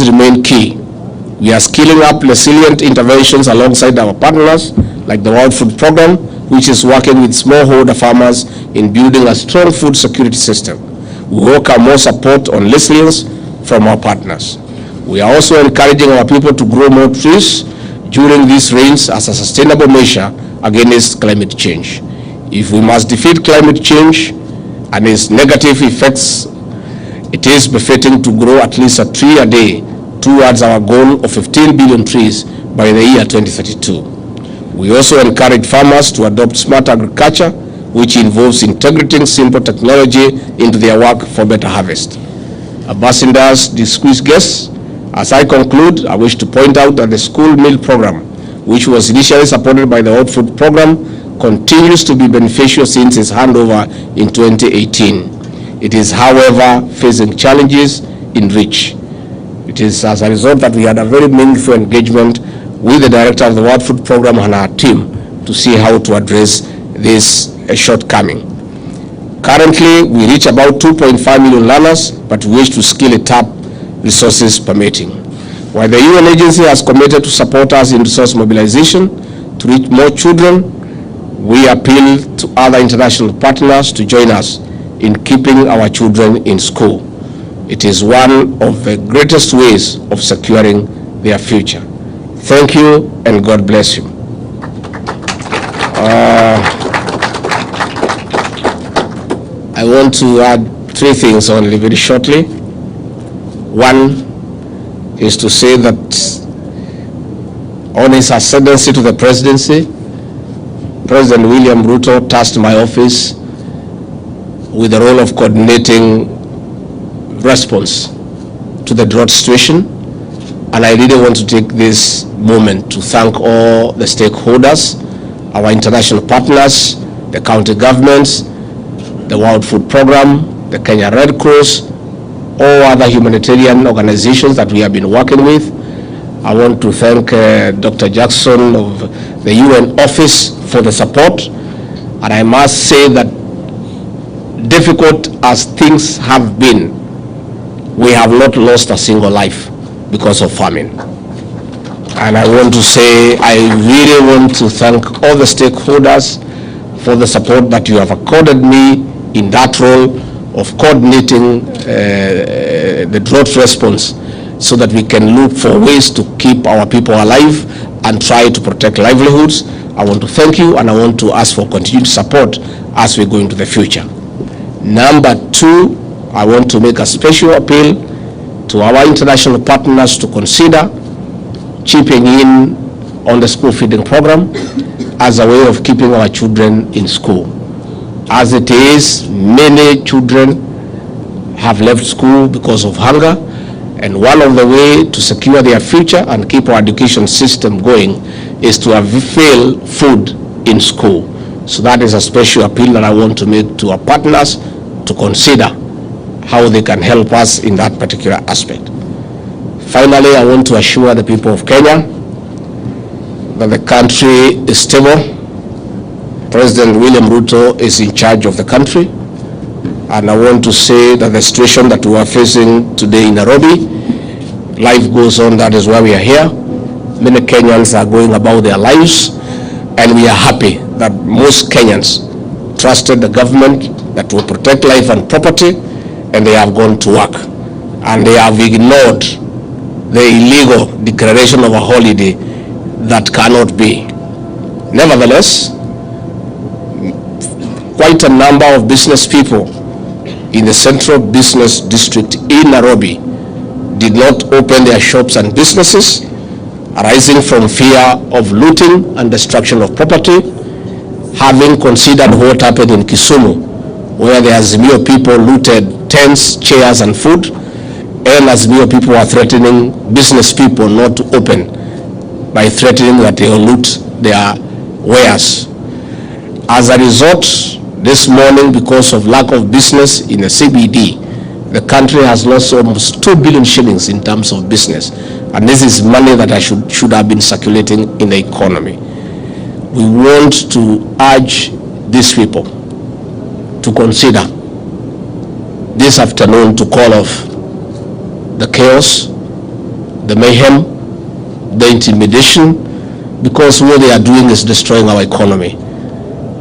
strategies remain key. We are scaling up resilient interventions alongside our partners, like the World Food Program, which is working with smallholder farmers in building a strong food security system. We welcome more support on resilience from our partners. We are also encouraging our people to grow more trees during these rains as a sustainable measure against climate change. If we must defeat climate change and its negative effects, it is befitting to grow at least a tree a day towards our goal of 15 billion trees by the year 2032. We also encourage farmers to adopt smart agriculture, which involves integrating simple technology into their work for better harvest. Ambassadors, distinguished guests, as I conclude, I wish to point out that the school meal program, which was initially supported by the World Food Program, continues to be beneficial since its handover in 2018. It is, however, facing challenges in reach. It is as a result that we had a very meaningful engagement with the director of the World Food Program and our team to see how to address this shortcoming. Currently, we reach about 2.5 million learners, but we wish to scale it up, resources permitting. While the UN agency has committed to support us in resource mobilization to reach more children, we appeal to other international partners to join us in keeping our children in school. It is one of the greatest ways of securing their future. Thank you, and God bless you. I want to add three things only very shortly. One is to say that on his ascendancy to the presidency, President William Ruto tasked my office with the role of coordinating response to the drought situation. And I really want to take this moment to thank all the stakeholders, our international partners, the county governments, the World Food Program, the Kenya Red Cross, all other humanitarian organizations that we have been working with. I want to thank Dr. Jackson of the UN office for the support. And I must say that difficult as things have been, we have not lost a single life because of famine. And I want to say, I really want to thank all the stakeholders for the support that you have accorded me in that role of coordinating the drought response so that we can look for ways to keep our people alive and try to protect livelihoods. I want to thank you, and I want to ask for continued support as we go into the future. Number two, I want to make a special appeal to our international partners to consider chipping in on the school feeding program as a way of keeping our children in school. As it is, many children have left school because of hunger, and one of the ways to secure their future and keep our education system going is to avail food in school. So that is a special appeal that I want to make to our partners to consider how they can help us in that particular aspect. Finally, I want to assure the people of Kenya that the country is stable. President William Ruto is in charge of the country, and I want to say that the situation that we are facing today in Nairobi, life goes on, that is why we are here. Many Kenyans are going about their lives, and we are happy that most Kenyans trusted the government that will protect life and property, and they have gone to work, and they have ignored the illegal declaration of a holiday that cannot be. Nevertheless, quite a number of business people in the central business district in Nairobi did not open their shops and businesses, arising from fear of looting and destruction of property, having considered what happened in Kisumu, where the Azimio people looted tents, chairs, and food, and Azimio people are threatening business people not to open by threatening that they will loot their wares. As a result, this morning, because of lack of business in the CBD, the country has lost almost 2 billion shillings in terms of business. And this is money that should have been circulating in the economy. We want to urge these people to consider this afternoon to call off the chaos the mayhem, the intimidation, because what they are doing is destroying our economy.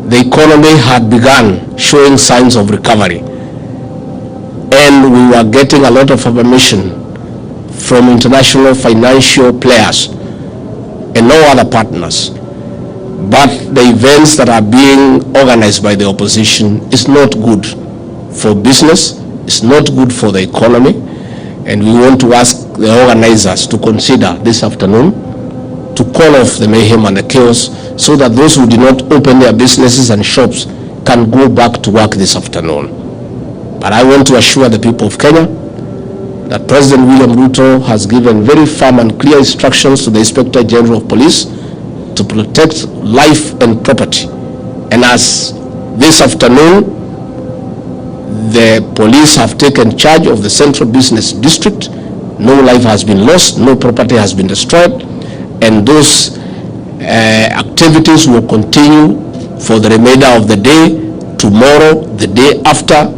The economy had begun showing signs of recovery, and we were getting a lot of affirmation from international financial players and no other partners. But the events that are being organized by the opposition is not good for business, it's not good for the economy, and we want to ask the organizers to consider this afternoon to call off the mayhem and the chaos, so that those who did not open their businesses and shops can go back to work this afternoon. But I want to assure the people of Kenya that President William Ruto has given very firm and clear instructions to the Inspector General of Police to protect life and property. And as this afternoon, the police have taken charge of the Central Business District. No life has been lost, no property has been destroyed, and those activities will continue for the remainder of the day, tomorrow, the day after,